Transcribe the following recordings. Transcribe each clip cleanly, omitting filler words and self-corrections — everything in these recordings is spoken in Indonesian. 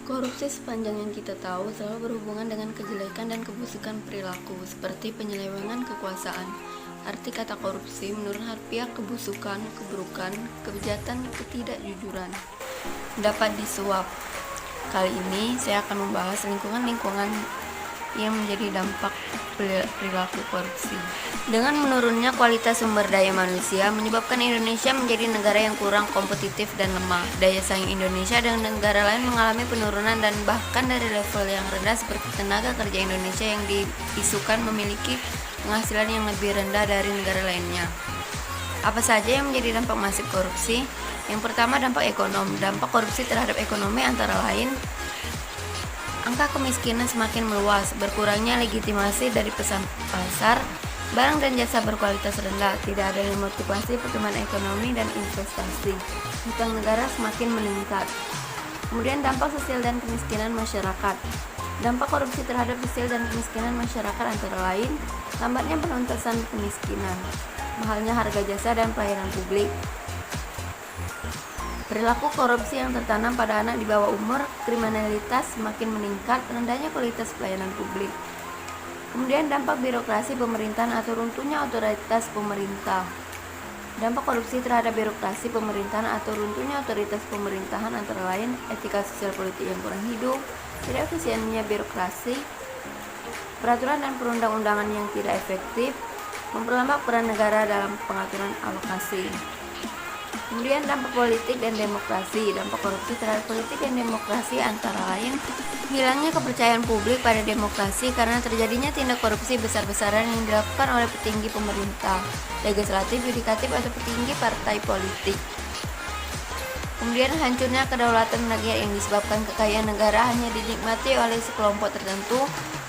Korupsi sepanjang yang kita tahu selalu berhubungan dengan kejelekan dan kebusukan perilaku, seperti penyelewengan kekuasaan. Arti kata korupsi menurut harfiah kebusukan, keburukan, kejahatan, ketidakjujuran. Dapat disuap. Kali ini saya akan membahas lingkungan yang menjadi dampak perilaku korupsi. Dengan menurunnya kualitas sumber daya manusia menyebabkan Indonesia menjadi negara yang kurang kompetitif dan lemah. Daya saing Indonesia dengan negara lain mengalami penurunan dan bahkan dari level yang rendah seperti tenaga kerja Indonesia yang diisukan memiliki penghasilan yang lebih rendah dari negara lainnya. Apa saja yang menjadi dampak masif korupsi? Yang pertama, dampak ekonomi. Dampak korupsi terhadap ekonomi antara lain angka kemiskinan semakin meluas, berkurangnya legitimasi dari pesan pasar, barang dan jasa berkualitas rendah, tidak adanya motivasi pertumbuhan ekonomi dan investasi, hutang negara semakin meningkat. Kemudian dampak sosial dan kemiskinan masyarakat. Dampak korupsi terhadap sosial dan kemiskinan masyarakat antara lain lambatnya penuntasan kemiskinan, mahalnya harga jasa dan pelayanan publik, perilaku korupsi yang tertanam pada anak di bawah umur, kriminalitas semakin meningkat, rendahnya kualitas pelayanan publik. Kemudian dampak birokrasi pemerintahan atau runtuhnya otoritas pemerintah. Dampak korupsi terhadap birokrasi pemerintahan atau runtuhnya otoritas pemerintahan antara lain etika sosial politik yang kurang hidup, tidak efisiennya birokrasi, peraturan dan perundang-undangan yang tidak efektif, memperlambat peran negara dalam pengaturan alokasi. Kemudian dampak politik dan demokrasi. Dampak korupsi terhadap politik dan demokrasi antara lain hilangnya kepercayaan publik pada demokrasi karena terjadinya tindak korupsi besar-besaran yang dilakukan oleh petinggi pemerintah, legislatif, yudikatif atau petinggi partai politik. Kemudian hancurnya kedaulatan rakyat yang disebabkan kekayaan negara hanya dinikmati oleh sekelompok tertentu,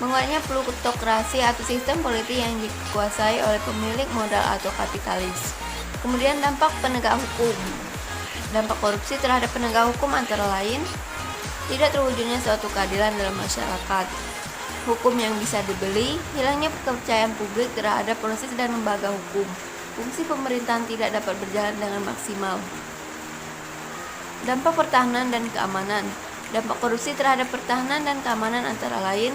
menguatnya plutokrasi atau sistem politik yang dikuasai oleh pemilik modal atau kapitalis. Kemudian dampak penegak hukum. Dampak korupsi terhadap penegak hukum antara lain tidak terwujudnya suatu keadilan dalam masyarakat, hukum yang bisa dibeli, hilangnya kepercayaan publik terhadap proses dan lembaga hukum, fungsi pemerintahan tidak dapat berjalan dengan maksimal. Dampak pertahanan dan keamanan. Dampak korupsi terhadap pertahanan dan keamanan antara lain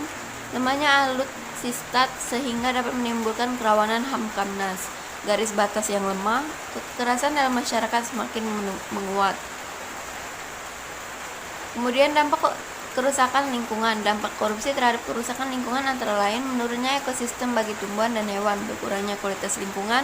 lemahnya alutsista sehingga dapat menimbulkan kerawanan Hamkamnas, garis batas yang lemah, kekerasan dalam masyarakat semakin menguat. Kemudian dampak kerusakan lingkungan. Dampak korupsi terhadap kerusakan lingkungan antara lain menurunnya ekosistem bagi tumbuhan dan hewan, berkurangnya kualitas lingkungan,